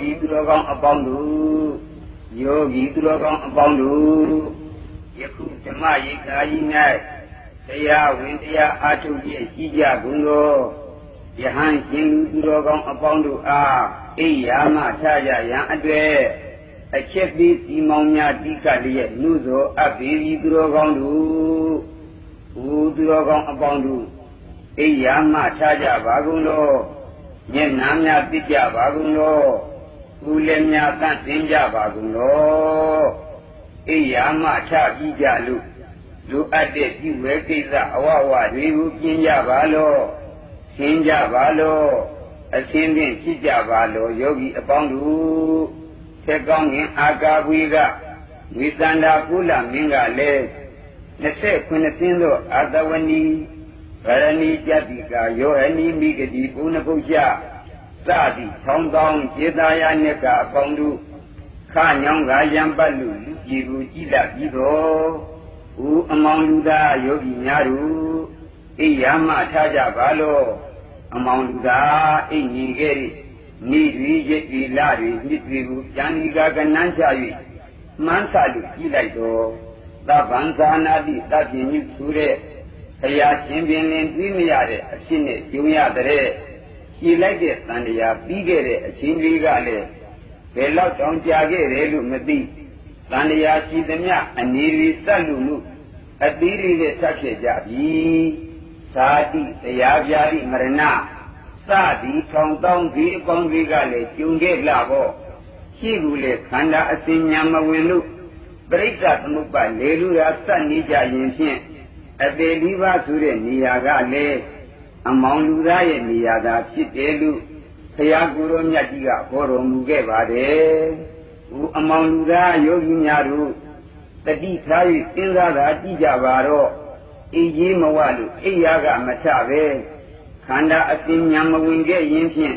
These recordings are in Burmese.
ဂီသူတော်ကောင်းအပေါင်းတို့ယောဂီသူတော်ကောင်းအပေါင်းတို့ယခုဓမ္မရိပ်သာကြီး၌တရားဝင်တရားအားထုတ်ရရှိကြကုန်သောယဟန်ရှင်လူသူတော်ကောင်းအပေါင်းတို့အားအိယာမထကြရန်အတွက်အချက်ပြီးဒီမောင်များတိကလျက်နှုသောအပ်ပြီးသူတော်ကောင်းတို့ဟူသူတော်ကောင်းအပေါင်းတို့အိယာမထကြပါကုန်သောမျက်နှာများသိကြပါကုန်သောကိုယ်လည်းများသန့်စင်ကြပါကုန်သောအိယာမထပြီးကြလို့လိုအပ်တဲ့ပြုဝဲကိစ္စအဝဝတွေကိုပြင်းကြပါလောရှင်းကြပါလောအရှင်းဖြင့်ဖြစ်ကြပါလောယောဂီအပေါင်းတို့ဆက်ကောင်းရင်အာကာဝေကဝိသန္တာကုလမင်းကလည်း29သင်းသောအာတဝဏီဗရဏီကြတိကာယောဟနီမိဂတိပုဏ္ဏပုရှစသည်ထောင်းတောင်းကျေသာယာနှင့်ကအပေါင်းတို့ခညောင်းကရံပတ်လူလူကြီးကိုကြည်လာပြီးတော့ဦးအမောင်လူသားယောဂီများတို့အိယာမထားကြပါလို့အမောင်လူသားအိညီခဲ့၏နေ့တွေရက်တွေလတွေနှစ်တွေကိုပြန်ဒီကကနန်းချ၍မှန်းဆလို့ကြည်လိုက်တော့သဗ္ဗံသာနာတိသဗ္ဗညုဆိုတဲ့ဘုရားရှင်ပင်လင်ပြီးမရတဲ့အဖြစ်နဲ့ကြုံရတဲ့ရှည်လိုက်တဲ့တန်တရားပြီးခဲ့တဲ့အချိန်တွေကလည်းဘယ်လောက်တောင်ကြာခဲ့တယ်လို့မသိတန်တရားရှိသမျှအနေတွေစက်လူမှုအသီးတွေနဲ့ဆက်ဖြစ်ကြပြီဇာတိတရားပြာတိမရဏစသည်ထောင်တောင်းဒီအပေါင်းတွေကလည်းကျုံခဲ့လာပေါ့ရှိကူလေခန္ဓာအစဉ်ညာမဝင်လို့ပရိစ္ဆသမုပ္ပါလေလူရာစက်နေကြရင်ဖြင့်အပေလေးပါးဆိုတဲ့နေရာကလည်းအမောင်လူသားရဲ့နေရာသာဖြစ်တယ်လို့ဘုရားကိုယ်တော်မြတ်ကြီးကဟောတော်မူခဲ့ပါတယ်။ဦးအမောင်လူသားယောဂီများတို့တတိထား၍စဉ်းစားတာကြည့်ကြပါတော့အေးကြီးမဝလို့အိယာကမထပဲခန္ဓာအစဉ်ညာမဝင်ခဲ့ရင်ဖြင့်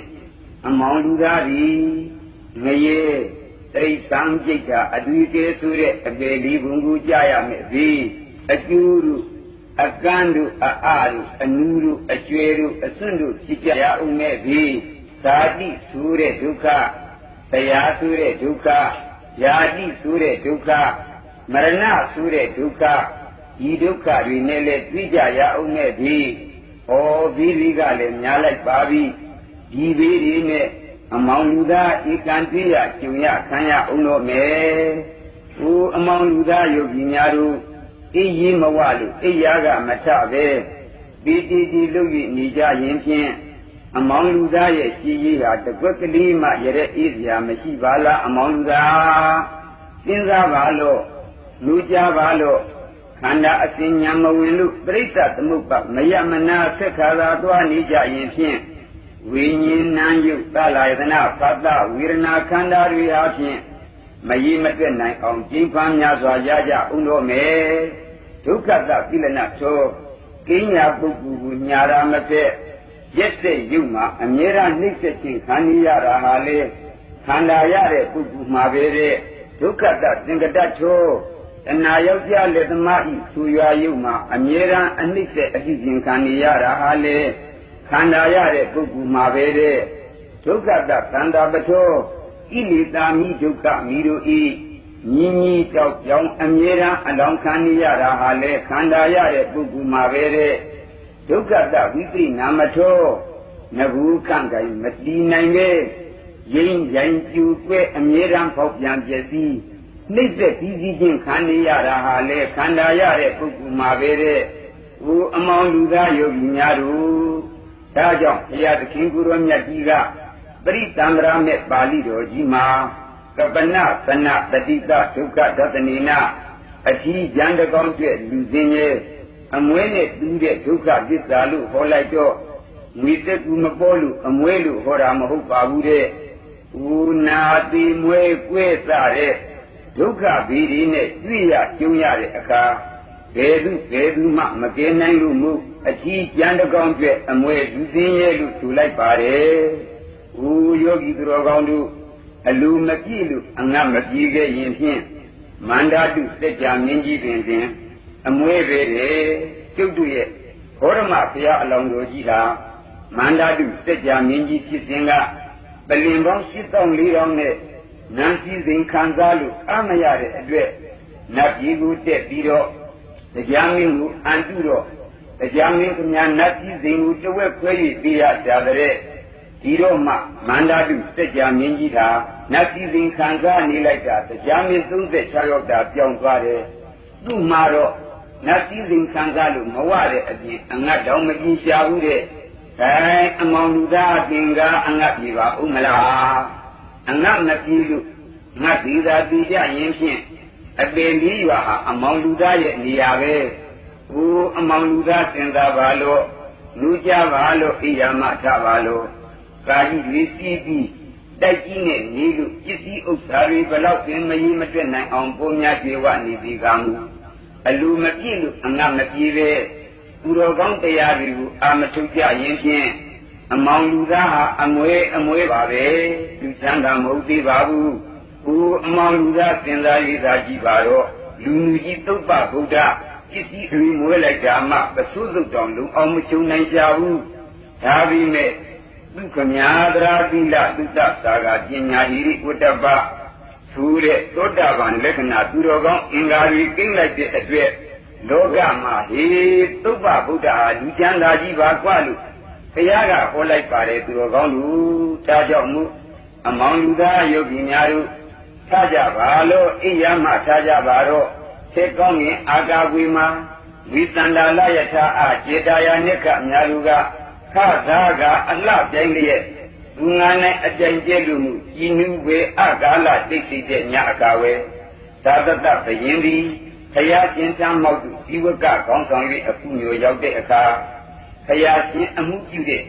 အမောင်လူသားသည်ငရေတိဋ္ဌံပြိတ္တာအတွေ့အကြုံဆိုတဲ့အပေလေးဘုံကိုကြားရမယ်ပြီအကျိုးတို့အကန်းတို့အာတို့အနူးတို့အကျွဲတို့အစွန့်တို့ဖြစ်ကြရအောင်မဲ့ပြီဇာတိဆိုတဲ့ဒုက္ခတရားဆိုတဲ့ဒုက္ခယာတိဆိုတဲ့ဒုက္ခမရဏဆိုတဲ့ဒုက္ခဒီဒုက္ခတွေနဲ့လည်းတွေ့ကြရအောင်မဲ့ပြီဩဘေးလေးကလည်းများလိုက်ပါပြီဒီဘေးတွေနဲ့အမောင်လူသားဧကန်တွေ့ရကျုံရခံရအောင်တော့မယ်ဟိုအမောင်လူသားယောဂီများတို့အေးကြီးမဝလို့အိယာကမထပဲပီတိတိလုပ်၍နေကြရင်ဖြင့်အမောင်လူသားရဲ့ရှိရေးဟာတကွက်ကလေးမှရတဲ့အေးစရာမရှိပါလားအမောင်လူသားစဉ်းစားပါလို့လူကြပါလို့ခန္ဓာအစဉ်ညာမဝင်လို့ပြိဿသမုပ္ပါမယမနာဆက်ခါသာသွားနေကြရင်ဖြင့်ဝိညာဉ်နာယုသလာယတနာဖတ်တဝေဒနာခန္ဓာတွေအားဖြင့်မရည်မတွက်နိုင်အောင်ကျင့်ဖန်များစွာရကြအောင်တော့မယ်ဒုက္ခတပိလနသောကင်းညာပုဂ္ဂိုလ်ကိုညာရာမဖက်ရက်တဲ့ယုတ်မှာအမြဲတမ်းနှိမ့်ဆက်ခြင်းခံရတာဟာလေခန္ဓာရတဲ့ပုဂ္ဂိုလ်မှာပဲတဲ့ဒုက္ခတသင်္ကတသောတဏှာယောက်ျားလက်သမားဤသူရွာယုတ်မှာအမြဲတမ်းအနှိမ့်ဆက်အဖြစ်ခြင်းခံရတာဟာလေခန္ဓာရတဲ့ပုဂ္ဂိုလ်မှာပဲတဲ့ဒုက္ခတသန္တာပသောဣလိတာမိဒုက္ခမိတို့ဤညီညီတောက်ကြောင်အမြဲတမ်းအလောင်းခံရတာဟာလေခန္ဓာရတဲ့ပုဂ္ဂိုလ်မှာပဲတဲ့ဒုက္ခတဝိပရိနာမထောငဘူးကံကံမတီးနိုင်ပဲရင်းရိုင်းကျူကွဲအမြဲတမ်းဖောက်ပြန်ပြည့်စည်နှိမ့်သက်ပြီးစီးခြင်းခံရတာဟာလေခန္ဓာရတဲ့ပုဂ္ဂိုလ်မှာပဲတဲ့ဟိုအမောင်လူသားယောဂီများတို့ဒါကြောင့်ဘုရားသခင်ကိုယ်တော်မြတ်ကြီးကပရိသံဃာမဲ့ပါဠိတော်ကြီးမှာကပနသနတတိတဒုက္ခဒသနေနအကြီးကျန်တကောင်းကျက်လူစင်းရဲ့အမွေးနဲ့တူးတဲ့ဒုက္ခသစ္စာလို့ဟောလိုက်တော့ငွေသက်ကူမပေါ်လို့အမွေးလို့ဟောတာမဟုတ်ပါဘူးတဲ့ဥနာတိမွေးကွဲ့တဲ့ဒုက္ခဘီဒီနဲ့တွေ့ရကျုံရတဲ့အခါဘယ်သူမှမကယ်နိုင်လို့မှုအကြီးကျန်တကောင်းကျက်အမွေးလူစင်းရဲ့လို့ဆိုလိုက်ပါတယ်ဥယောဂီသူတော်ကောင်းတို့အလူမကြည့်လို့အငတ်မပြေခဲ့ရင်ဖြင့်မန္တာတုစัจ जा မင်းကြီးတွင်အမွေးပဲတဲ့ကျုပ်တို့ရဲ့ဘောရမဘုရားအလောင်းတော်ကြီးဟာမန္တာတုစัจ जा မင်းကြီးဖြစ်စဉ်က ပလင်ပေါင်း8,400နဲ့နန်းစည်းစိမ်ခံစားလို့အမရတဲ့အတွက်နတ်ပြည်ကိုတက်ပြီးတော့တရားမင်းကိုအန်တုတော့တရားမင်းကများနတ်စည်းစိမ်ကိုတဝက်ခွဲ၍ပေးရကြတဲ့ဒီတော့မှမန္တာတုစัจ जा မင်းကြီးသာနတ်စည်းစိမ်ခံစားနေလိုက်တာတရားမင်း36ယောက်တာပြောင်းသွားတယ်သူ့မှာတော့နတ်စည်းစိမ်ခံစားလို့မဝတဲ့အပြင်အငတ်တောင်မကြည့်ရှာဘူးတဲ့အမောင်လူသားသင်္ကာအငတ်ပြေပါဦးမလားအငတ်မပြေလို့ငတ်ဒီသာတည်ကြရင်ဖြင့်အပင်လေးရွာဟာအမောင်လူသားရဲ့နေရာပဲဟိုအမောင်လူသားစင်သာပါလို့လူကြပါလို့အိယာမထပါလို့ကာကြီးလေးစီးပြီးတိုက်ကြီးနဲ့နေလို့ပစ္စည်းဥစ္စာတွေဘလောက်ပင်မကြီးမတွက်နိုင်အောင်ပုံများပြေဝနေပြီကမှုအလူမပြည့်လို့အငတ်မပြေပဲသူတော်ကောင်းတရားတွေကိုအာမထုတ်ကြရင်ဖြင့်အမောင်လူသားဟာအမွေပါပဲလူချမ်းသာမဟုတ်သေးပါဘူးဟိုအမောင်လူသားစင်စားရေးသားကြည့်ပါတော့လူလူကြီးသုပ္ပဗုဒ္ဓပစ္စည်းတွေမွေးလိုက်တာမှပစိုးစုပ်တောင်လုံအောင်မချုံနိုင်ကြဘူးဒါပေမဲ့သူခမညာတရာသီလသုတ္တသာကပညာဟိရိဝတ္တပဆိုတဲ့သောတာပန်လက္ခဏာသူတော်ကောင်းအင်္ဂါတွေကိမ့်လိုက်တဲ့အတွက်လောကမှာဟေသုပ္ပဗုဒ္ဓဟာလူချမ်းသာကြီးပါกว่าလို့ဘုရားကဟောလိုက်ပါတယ်သူတော်ကောင်းလူဒါကြောင့်မို့အမောင်လူသားယောဂီများတို့ထားကြပါလို့အိယာမထားကြပါတော့သေကောင်းရင်အာကာဝေမှာဝိသန္တာလယထာအကျေတာယာနိကအများလူကခသာကအလှပြိုင်လျက်ဘူငါနဲ့အကြိမ်ကျဲလူမှုဤနုဝေအကာလတိတ်တိတဲ့ညအကာဝေသာတတဘယင်သည်ခရရှင်ချမ်းမောက်သူဒီဝကခေါင်းဆောင်၍အခုမျိုးရောက်တဲ့အခါခရရှင်အမှုပြုတဲ့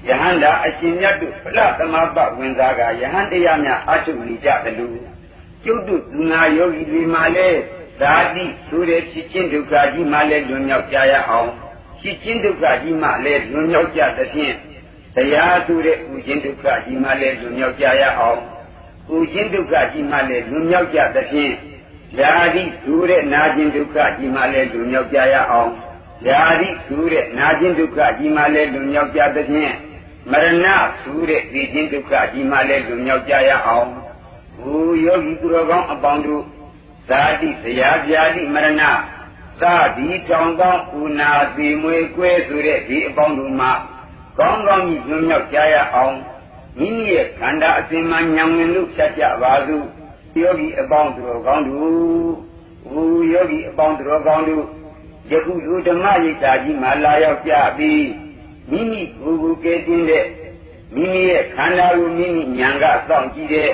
ယဟန္တာအရှင်မြတ်တို့ဖလသမပဝင်သားကယဟန်တရားများအထုနေကြတယ်လို့ကျုပ်တို့သူနာယောဂီတွေမှာလဲဓာတိဆိုတဲ့ဖြစ်ချင်းဒုက္ခကြီးမှလဲလွန်မြောက်ကြရအောင်ဖြစ်ချင်းဒုက္ခကြီးမှလဲလွန်မြောက်ကြသဖြင့်တရားဆိုတဲ့ဥချင်းဒုက္ခကြီးမှလဲလွန်မြောက်ကြရအောင်ဥချင်းဒုက္ခကြီးမှလဲလွန်မြောက်ကြသဖြင့်ယာတိဆိုတဲ့နာခြင်းဒုက္ခကြီးမှလဲလွန်မြောက်ကြရအောင်ယာတိဆိုတဲ့နာခြင်းဒုက္ခကြီးမှလဲလွန်မြောက်ကြသဖြင့်မရဏဆိုတဲ့ဒီခြင်းဒုက္ခကြီးမှလဲလွန်မြောက်ကြရအောင်ဟိုယောဂီသူတော်ကောင်းအပေါင်းတို့ဇာတိဇရာဗျာတိမရဏသာဒီတောင်ကောင်းဥနာတိမွေကွဲဆိုတဲ့ဒီအပေါင်းတို့မှာကောင်းကောင်းကြီးလွန်မြောက်ကြရအောင်မိမိရဲ့ခန္ဓာအစဉ်မှညံဝင်လို့ဖြတ်ကြပါစို့ယောဂီအပေါင်းသူတော်ကောင်းတို့ဟိုယောဂီအပေါင်းသူတော်ကောင်းတို့ယခုလူဓမ္မရိပ်သာကြီးမှာလာရောက်ကြပြီးမိမိကိုယ်ကိုကဲတင်တဲ့မိမိရဲ့ခန္ဓာကိုမိမိဉာဏ်ကစောင့်ကြည့်တဲ့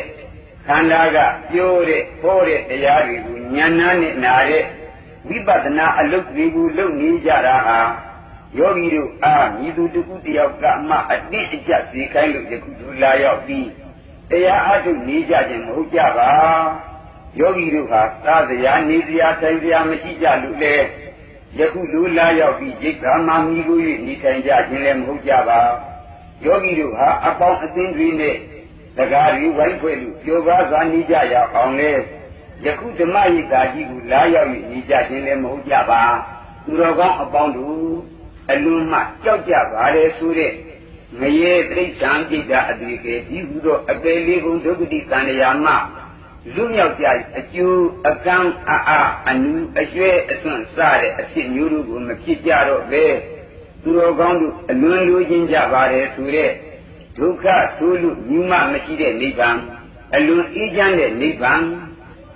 ခန္ဓာကပြောတဲ့ဟောတဲ့တရားတွေကိုဉာဏ်နဲ့နာတဲ့ဝိပဿနာအလုပ်တွေကိုလုပ်နေကြတာဟာယောဂီတို့အားမြည်သူတစ်ခုတယောက်ကမှအတင်းအကျပ်စီခိုင်းလို့ယခုလူလာရောက်ပြီးတရားအထုတ်နေကြခြင်းမဟုတ်ကြပါယောဂီတို့ဟာသာစရာနေစရာထိုင်စရာမရှိကြလို့လေယခုလူလာရောက်ပြီးရိက္ခာမှမြည်ကို၍နေထိုင်ကြခြင်းလည်းမဟုတ်ကြပါယောဂီတို့ဟာအပေါင်းအသင်းတွေနဲ့တကားရီဝိုင်းဖွဲ့လို့ပြောပါစွာနေကြရအောင်လေယခုဓမ္မရိပ်သာကြီးကိုလာရောက်၍နေကြခြင်းလည်းမဟုတ်ကြပါသူတော်ကောင်းအပေါင်းတို့အလုံးမှကြောက်ကြပါလေဆိုတဲ့ငရေတိဋ္ဌံပိဋ္ဌအတိကေဒီဟုသောအပေလေးကုံဒုက္ခတိတန်တရာမှလွတ်မြောက်ကြအကျိုးအကံအနုအရွယ်အစွန့်စတဲ့အဖြစ်မျိုးတို့ကိုမဖြစ်ကြတော့ပဲသူတော်ကောင်းတို့အလွန်လိုချင်ကြပါတယ်ဆိုတဲ့ဒုက္ခဆိုလို့မြူမမရှိတဲ့နိဗ္ဗာန်အလွန်အေးချမ်းတဲ့နိဗ္ဗာန်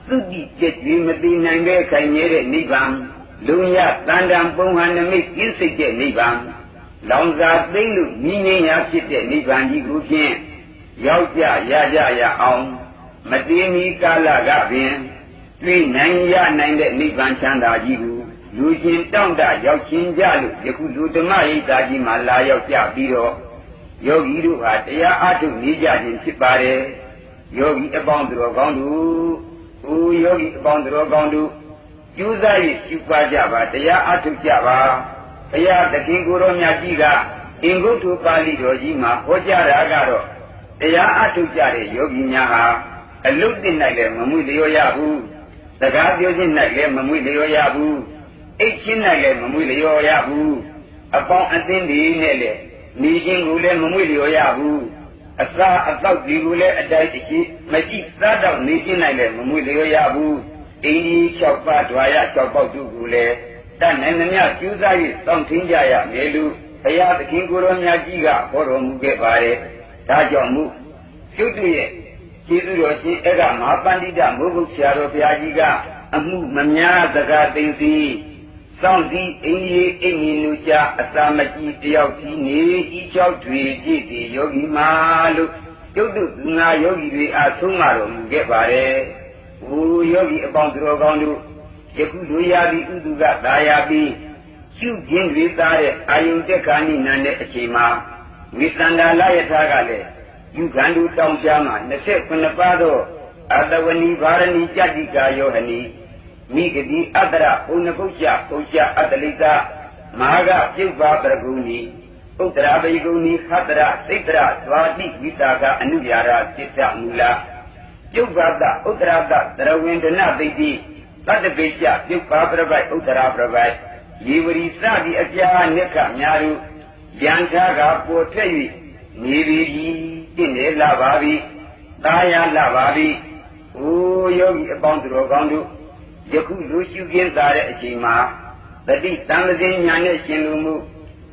သုတိကျက်ကြီးမသိနိုင်ပဲခိုင်မြဲတဲ့နိဗ္ဗာန်လုံရတန်တံပုံဟံနမိတ်ပြည့်စုံတဲ့နိဗ္ဗာန်လောင်စာသိမ့်လို့မြင်းငင်းရာဖြစ်တဲ့နိဗ္ဗာန်ကြီးကိုဖြင့်ရောက်ကြရအောင်မတိမီကာလကပင်တွေ့နိုင်ရနိုင်တဲ့နိဗ္ဗာန်ချမ်းသာကြီးကိုလူချင်းတောင့်တရောက်ချင်းကြလို့ယခုလူဓမ္မရိပ်သာကြီးမှာလာရောက်ကြပြီးတော့ယောဂီတို့ဟာတရားအားထုတ်နေကြခြင်းဖြစ်ပါတယ်ယောဂီအပေါင်းသူတော်ကောင်းတို့ဟိုယောဂီအပေါင်းသူတော်ကောင်းတို့ကျူးစားရရှုပါကြပါတရားအားထုတ်ကြပါဘုရားသခင်ကိုယ်တော်မြတ်ကြီးကအင်္ဂုတ္တပါဠိတော်ကြီးမှာဟောကြားတာကတော့တရားအားထုတ်ကြတဲ့ယောဂီများဟာအလုတ်တင်၌လည်းမမွေ့လျော်ရဘူးစကားပြောခြင်း၌လည်းမမွေ့လျော်ရဘူးအိတ်ချင်း၌လည်းမမွေ့လျော်ရဘူးအပေါင်းအသင်းတွေနဲ့လည်းနေခြင်းကိုလည်းမမွေ့လျော်ရဘူး အစာအသောက်တွေကိုလည်းအတိုင်းတရှိမရှိစားတော့နေရှင်းနိုင်လည်းမမွေလျော်ရဘူးအင်းကြီး6ပါးဓွာရ6ပေါက်တို့ကိုလည်းတတ်နိုင်သမျှကျူးစား၍စောင့်ထင်းကြရမယ်လို့ဘုရားသခင်ကိုရောမြတ်ကြီးကဟောတော်မူခဲ့ပါတယ်ဒါကြောင့်မို့ကျွတ်ရဲ့ကျေးဇူးတော်ရှင်အဲ့ကမဟာပန္တိတမိုးကုတ်ဆရာတော်ဘုရားကြီးကအမှုမများစကားသိသိစောင့်စီအင်းကြီးအိမ်ကြီးလူကြအစာမကြီးတယောက်ကြီးနေဤကြောက်တွေကြည့်ဒီယောဂီမာလို့ကျွတ်သူငါယောဂီတွေအားဆုံးမတော်မူခဲ့ပါတယ်။ဟိုယောဂီအပေါင်းသူတော်ကောင်းတို့ယခုတို့ရပြီးဥဒုကသာယာပြီးရှုခြင်းတွေသားတဲ့အာယုန်တက်ခါနိနံတဲ့အချိန်မှာဝိသန္တာလယထာကလည်းယူခန္ဓုတောင်ကြားမှာ29ပါးသောအတဝနီဗာရဏီကြတိကာယောဟနိမိဂတိအတ္တရဘုံနကုတ်ချပုချအတ္တလိတမဟာကပြုတ်ပါပရဂုဏီဥတ္တရာဘေဂုဏီခတ္တရသိတ္တရသွားတိဝိတာကအနုရာရစိတ္တမူလပြုတ်ပါတဥတ္တရာတတရဝန္ဒနာသိတိတတ္တပိချပြုတ်ပါပရပိုက်ဥတ္တရာပရပိုက်ယေဝရီစသည်အပြားနိခများတို့ယံသာကပေါ်ထက်၍နေပြီတင့်နေလာပါပြီသာယာလာပါပြီ။အိုယောဂီအပေါင်းသူတော်ကောင်းတို့ယခုလူရှုခင်းစားတဲ့အချိန်မှာတတိတံပဇင်းညာနဲ့ရှင်လူမှု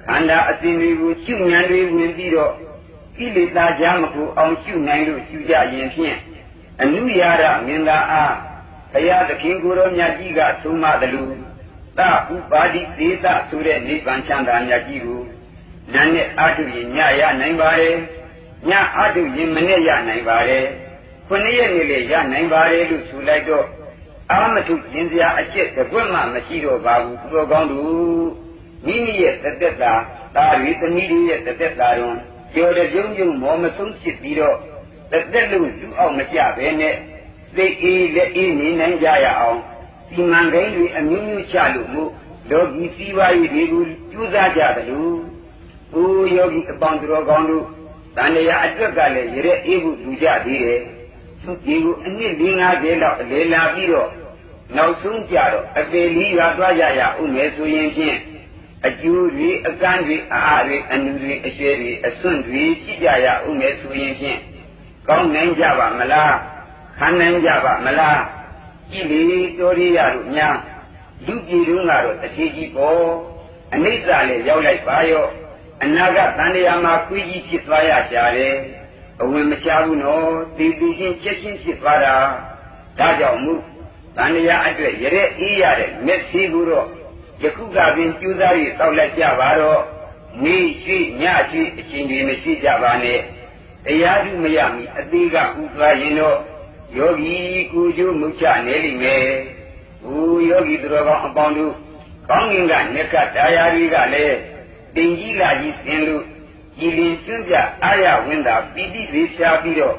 ခန္ဓာအစဉ်တွေကိုရှုဉာဏ်တွေဝင်ပြီးတော့ကိလေသာကြားမကူအောင်ရှုနိုင်လို့ရှုကြရင်ဖြင့်အနုရာရမင်္ဂအားဘုရားသခင်ကိုယ်တော်မြတ်ကြီးကဆုံးမသလိုသဥပါတိသေသဆိုတဲ့နိဗ္ဗာန်ချမ်းသာမြတ်ကြီးကိုနာနဲ့အာထုရင်ညရနိုင်ပါတယ်ညအာထုရင်မနဲ့ရနိုင်ပါတယ်9ရက်နေ့လေရနိုင်ပါတယ်လို့ဆိုလိုက်တော့အာမထုရင်စရာအကျက်တကွက်မှမရှိတော့ပါဘူးသူတော်ကောင်းတို့မိမိရဲ့သက်တာဒါရီသမီးတွေရဲ့သက်တာတွင်ကြော်တဲ့ကျုံကျုံမောမဆုံးဖြစ်ပြီးတော့သက်လို့လူအောင်မကြပဲနဲ့သိအေးလက်အေးနေနိုင်ကြရအောင်ဒီမန်ကိန်းတွေအမျိုးမျိုးချလို့မို့လောကီစီးပွားရေးတွေကိုကျူးစားကြတယ်လို့ဘိုးယောဂီအပေါင်းသူတော်ကောင်းတို့တန်လျာအတွက်ကလည်းရတဲ့အေးဖို့လူကြသေးတယ်သူဒီကိုအနှစ်50လောက်အလေလာပြီးတော့နောက်ဆုံးကြတော့အပေလီရွာသွားကြရဦးမယ်ဆိုရင်ဖြင့်အကျိုးတွေအကန့်တွေအားတွေအနုတွေအရွှဲတွေအစွန့်တွေကြည့်ကြရဦးမယ်ဆိုရင်ဖြင့်ကောင်းနိုင်ကြပါမလားခံနိုင်ကြပါမလားကြည့်လေတော်ရရတို့များလူပြည်တို့ကတော့တတိကြီးပေါ်အနိစ္စလည်းရောက်လိုက်ပါရောအနာဂတ်တန်တရားမှာခွေးကြီးဖြစ်သွားရရှာတယ်အဝင်မချဘူးနော်တည်တည်ချင်းချက်ချင်းဖြစ်သွားတာဒါကြောင့်မို့တန်တရားအတွက်ရတဲ့အေးရတဲ့မျက်စိကိုတော့ယခုကပင်ကျူးစားပြီးတောက်လက်ကြပါတော့နေရှိညရှိအချိန်တွေမရှိကြပါနဲ့တရားဓုမရမီအသေးကဥသွားရင်တော့ယောဂီကိုကျိုးမှုချနေလိမ့်မယ်။ဟိုယောဂီသူတော်ကောင်းအပေါင်းတို့ကောင်းကင်ကနှက်ကတရားတွေကလည်းတင်ကြီးလာကြီးသင်လို့ကြည်လင်စွန့်ပြအာရဝင်းတာပိဋိသေးရှားပြီးတော့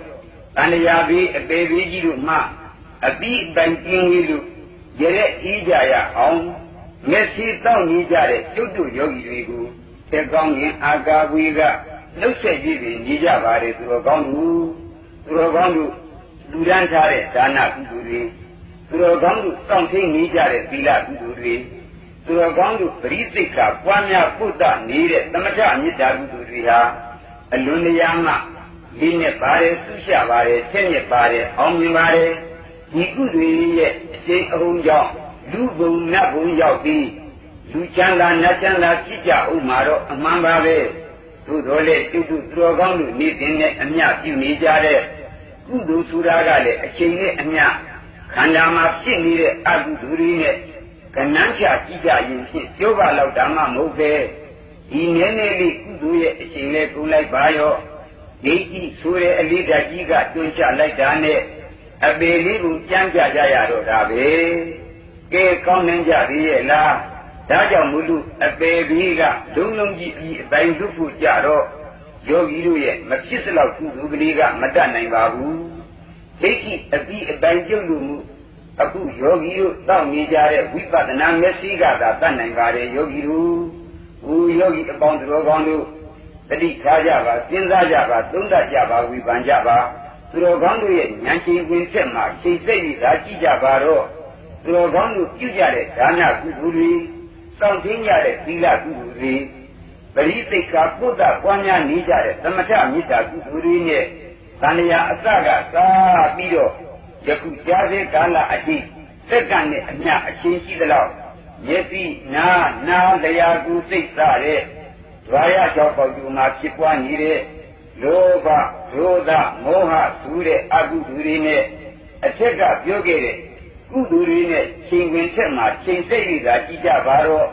တန်လျာပြီးအပေသေးကြီးတို့မှအပိတိုင်ကျင်းကြီးလို့ရတဲ့အေးကြရအောင်မျက်စိတောက်နေကြတဲ့ကျွတ်တို့ယောဂီတွေကိုသက်ကောင်းရင်အာကာဝေကနှုတ်ဆက်ကြည့်ပြီးနေကြပါတယ်သူတော်ကောင်းတို့လူဒန်းထားတဲ့ဒါနကုသိုလ်တွေသူတော်ကောင်းတို့စောင့်သိနေကြတဲ့သီလကုသိုလ်တွေသူတော်ကောင်းတို့ပရိသိက္ခာပွားများပုဒ်တနေတဲ့သမထမေတ္တာကုသိုလ်တွေဟာအလွန်တရာမှလေးနဲ့ပါတယ်သုရှပါတယ်ထက်မြက်ပါတယ်အောင်မြင်ပါတယ်ဒီကုသိုလ်ရဲ့အစိမ်းအဟုန်ကြောင့်လူဘုံနတ်ဘုံရောက်ပြီးလူချမ်းသာနတ်ချမ်းသာဖြစ်ကြဥမှာတော့အမှန်ပါပဲသို့တော်လည်းသူတော်ကောင်းတို့နေတင်နဲ့အမျှပြုနေကြတဲ့ကုသိုလ်ဆိုတာကလည်းအချိန်နဲ့အမျှခန္ဓာမှာဖြစ်နေတဲ့အကုသိုလ်တွေနဲ့ကဏ္ဍချကြည့်ကြရင်ဖြင့်ပြောပါလောက်တာမှမဟုတ်ပဲဒီနည်းနည်းလေးကုသိုလ်ရဲ့အချိန်လေးကုန်လိုက်ပါရောဒိဋ္ဌိဆိုတဲ့အလေးဓာတ်ကြီးကတွန်းချလိုက်တာနဲ့အပေလေးကိုကြမ်းကြကြရတော့တာပဲကဲကောင်းနိုင်ကြသေးရဲ့လားဒါကြောင့်မလို့အပေပြီးကလုံးလုံးကြီးပြီးအပိုင်လွတ်ဖို့ကြတော့ယောဂီတို့ရဲ့မဖြစ်စလောက်ကုသိုလ်ကလေးကမတတ်နိုင်ပါဘူးဒိဋ္ဌိအပြီးအပိုင်ကျုပ်လို့မှုအခုယောဂီတို့တောက်နေကြတဲ့ဝိပဿနာမျက်စိကသာတတ်နိုင်ပါတယ်ယောဂီတို့ဟိုယောဂီအပေါင်းတော်ကောင်းတို့တတိထားကြပါစဉ်းစားကြပါသုံးသပ်ကြပါဝိပန်ကြပါသူတော်ကောင်းတို့ရဲ့ဉာဏ်ရှိဝင်ချက်မှာချိန်စိတ်ရတာကြည့်ကြပါတော့သူတော်ကောင်းတို့ပြုကြတဲ့ဒါနကုသိုလ်တွေစောင့်သိကြတဲ့သီလကုသိုလ်တွေ ပရိသိက္ခာပုဒ္ဒပွားများနေကြတဲ့သမထမေတ္တာကုသိုလ်တွေနဲ့သန္တရားအစကစားပြီးတော့ယခုကြားစေကာလအထိစက္ကန့်နဲ့အမျှအချင်းရှိသလောက်မျက်စိနာလျာကူစိတ်စားတဲ့ဒွါရကြောက်ပေါက်ဒီမှာဖြစ်ပွားနေတဲ့လောဘဒေါသမောဟဆိုတဲ့အကုသိုလ်တွေနဲ့အထက်ကပြောခဲ့တဲ့ကုသိုလ်တွေနဲ့ချိန်ခွင်ထက်မှချိန်စိတ်ရတာကြည့်ကြပါတော့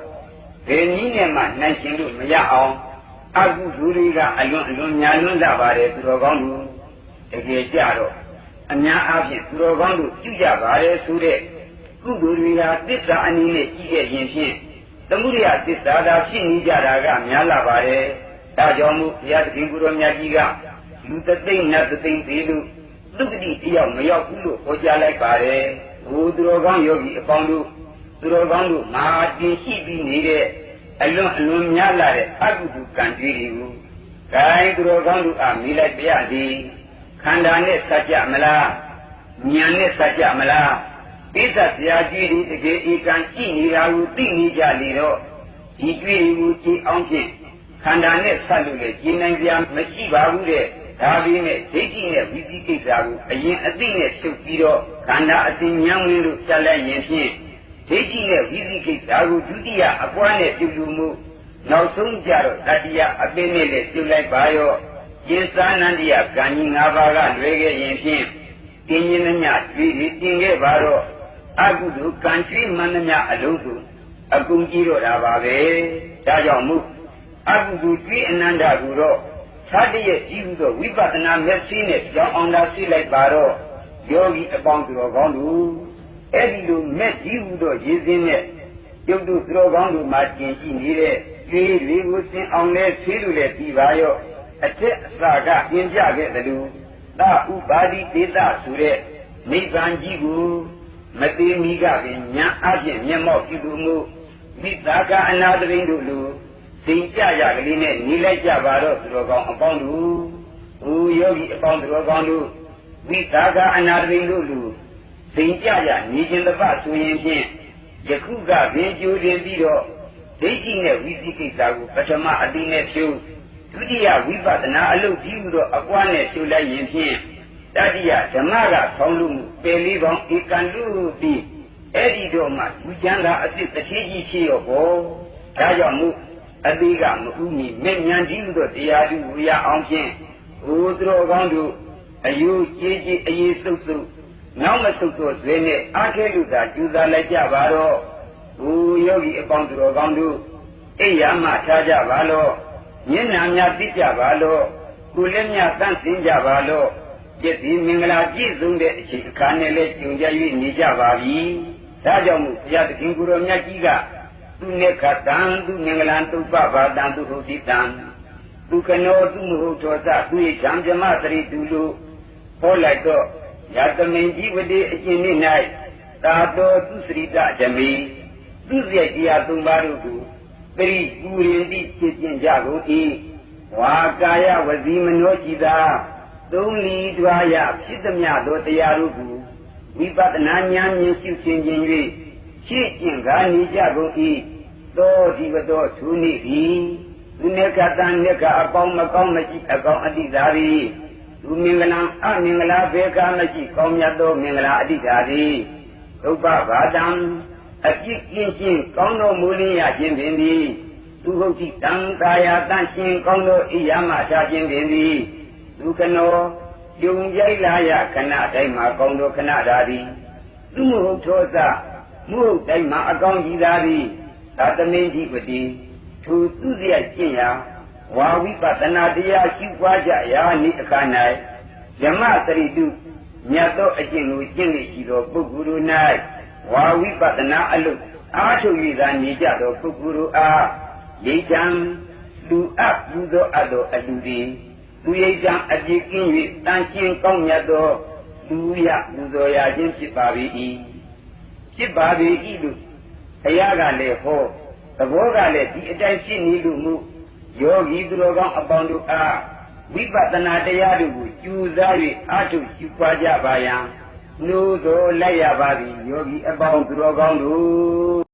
ဘယ်နည်းနဲ့မှနိုင်ရှင်လို့မရအောင်အကုသိုလ်တွေကအလွန်များလွန်းလာပါတယ်သူတော်ကောင်းတို့တကယ်ကြတော့အများအားဖြင့်သူတော်ကောင်းတို့ပြုကြပါတယ်ဆိုတဲ့ကုသိုလ်တွေကသစ္စာအနေနဲ့ကြည့်ခဲ့ရင်ဖြင့်သမုဒိယသစ္စာသာဖြစ်နေကြတာကများလာပါတယ်ဒါကြောင့်မို့ဘုရားသခင်ကိုယ်တော်မြတ်ကြီးကလူတသိမ့်နတ်တသိမ့်သေးလို့သုတတိတယောက်မရောက်ဘူးလို့ဟောကြားလိုက်ပါတယ်ဘုသူတော်ကောင်းယောဂီအပေါင်းတို့သူတော်ကောင်းတို့မာတင်ရှိပြီးနေတဲ့အလွန်များလာတဲ့အကုသိုလ်ကံတွေတွေကိုဂိုင်းသူတော်ကောင်းတို့အားမိလိုက်ပြရသည်ခန္ဓာနဲ့စัจကြမလားဉာဏ်နဲ့စัจကြမလားပိဿဆရာကြီးတွေတကယ်ဧကံကြည့်နေတာကိုသိနေကြလေတော့ဒီကြွေးကိုကြည်အောင်ဖြင့်ခန္ဓာနဲ့ဆက်လို့လေကြည်နိုင်ကြမရှိပါဘူးတဲ့ဒါပြီးနဲ့ဒိဋ္ဌိနဲ့ဝိသိကိစ္စကိုအရင်အသိနဲ့ချုပ်ပြီးတော့ခန္ဓာအစဉ်ဉာဏ်ဝင်လို့ဆက်လိုက်ရင်ဖြင့်ဒိဋ္ဌိနဲ့ဝိသိကိစ္စကိုဒုတိယအပွားနဲ့ပြုလို့မှုနောက်ဆုံးကြတော့တတိယအပင်းနဲ့လည်းပြုလိုက်ပါရောကျင်စာနန္ဒိယကံကြီး၅ပါးကလွယ်ခဲ့ရင်ဖြင့်တင်းရင်နှမြကြွေးပြီးတင်ခဲ့ပါတော့အကုသိုလ်ကံကြွေးမှန်နှမြအလုံးစုံအကုန်ကြီးတော့တာပါပဲဒါကြောင့်မို့အကုသိုလ်ကြွေးအနန္တကိုတော့သာတရဲ့ကြည့်ပြီးတော့ဝိပဿနာမျက်စိနဲ့ကြောင်းအောင်သာသိလိုက်ပါတော့ယောဂီအပေါင်းသူတော်ကောင်းတို့အဲ့ဒီလိုမဲ့ကြည့်ပြီးတော့ရည်စင်းနဲ့ကျုပ်တို့သူတော်ကောင်းတို့မှာကျင်ရှိနေတဲ့ကြွေးတွေကိုစင်အောင်လဲဆွေးလို့လဲပြီးပါရောအထက်အစာကပြင်ပြခဲ့တယ်လို့သာဥပါတိတေသဆိုတဲ့နိဗ္ဗာန်ကြီးကိုမသိမီကပင်ညာအပြင်မျက်မှောက်ပြုလို့မှုမိသားကအနာတရင်တို့လိုသိကြရကလေးနဲ့နေလိုက်ကြပါတော့သူတော်ကောင်းအပေါင်းတို့ဟိုယောဂီအပေါင်းသူတော်ကောင်းတို့မိသားကအနာတရင်တို့လိုသိကြရနေခြင်းတစ်ပတ်ဆိုရင်ဖြင့်ယခုကပင်ကြိုတင်ပြီးတော့ဒိဋ္ဌိနဲ့ဝိသိကိစ္စကိုပထမအတိနဲ့ဖြုတ်ဒုတိယဝိပဿနာအလုပ်ကြီးပြီးတော့အကွာနဲ့ဖြုတ်လိုက်ရင်ဖြင့်တတိယဓမ္မကဆောင်းလို့မှုပယ်လေးပေါင်းဧကံလို့ပြီးအဲ့ဒီတော့မှလူချမ်းသာအစ်စ်တစ်သေးကြီးဖြစ်ရောဘောဒါကြောင့်မို့အသေးကမဥမီမဲ့ဉာဏ်ကြီးလို့တရားသူဝရအောင်ဖြင့်ဟိုသူတော်ကောင်းတို့အယုကြီးကြီးအေးစုပ်စုပ်နောက်မဆုပ်တော့ဇွဲနဲ့အားခဲလို့သာကျူစားလိုက်ကြပါတော့ဟိုယောဂီအပေါင်းသူတော်ကောင်းတို့အိယာမှထားကြပါလို့မျက်နှာများသိကြပါလို့ကိုယ်လည်းများတန့်စင်ကြပါလို့ယသိမင်္ဂလာပြည့်စုံတဲ့အချိန်အခါနဲ့လည်းကြုံကြ၍နေကြပါပြီဒါကြောင့်မို့ဘုရားသခင်ကိုယ်တော်မြတ်ကြီးကသူနေခတံသူမင်္ဂလာတုပ္ပဘာတံသူဟုတ်တိတံသူကနောသူမဟုတ်သောသသူ၏ဓမ္မဇမတရိသူလို့ဟောလိုက်တော့ယတမင်ကြီးဝတိအရှင်၌သာတော်သူစရိတဓမေသူရဲ့တရား၃ပါးတို့ကိုပရိပူရင်တိဖြစ်ခြင်းကြကုန်၏ဝါကာယဝစီမနောจิตာသုံးလီတွားရဖြစ်သည်များသောတရားတို့ကိုဝိပဿနာဉာဏ်ဖြင့်ရှုရှင်းခြင်း၍ရှင်းကျင်ကားနေကြကုန်၏သောဒီဝတောသူနိပြီသူနေကတန်နေကအပေါင်းမကောင်းမရှိအကောင်အတိသာရီသူမင်္ဂလာအမင်္ဂလာဘေကမရှိကောင်းမြတ်သောမင်္ဂလာအတိသာရီသုပ္ပဘာတံအပြစ်ကင်းရှင်းကောင်းသောမူလင်းရခြင်းပင်သည်သူဟုတ်တိတံကာယတန့်ရှင်းကောင်းသောဣယာမထားခြင်းပင်သည်သူကနောယုံကြိုက်လာရခဏတိုင်းမှာကောင်းသောခဏသာသည်သူမဟုတ်သောသမဟုတ်တိုင်းမှာအကောင်းကြီးသာသည်သာသမင်းကြီးပတိသူသူစရကျင့်ရာဝါဝိပဿနာတရားရှိပွားကြရာနိအခါ၌ယမတရိတုမြတ်သောအကျင့်ကိုကျင့်လေရှိသောပုဂ္ဂိုလ်တို့၌ဝါဝိပဿနာအလုပ်အားထုတ်၍သာနေကြသောပုဂ္ဂိုလ်တို့အားရိတ်တံလူအပ်ပြုသောအပ်သောအလူသည်သူရိတ်တံအပြည့်ကင်း၍တန်ရှင်းကောင်းမြတ်သောလူရပူဇော်ရခြင်းဖြစ်ပါ၏ဖြစ်ပါ၏လို့ဘုရားကလည်းဟောသဘောကလည်းဒီအတိုင်းဖြစ်နေလို့မှုယောဂီသူတော်ကောင်းအပေါင်းတို့အားဝိပဿနာတရားတို့ကိုကျူစား၍အားထုတ်ရှုပွားကြပါယံနှိုးသောလိုက်ရပါသည်ယောဂီအပေါင်းသူတော်ကောင်းတို့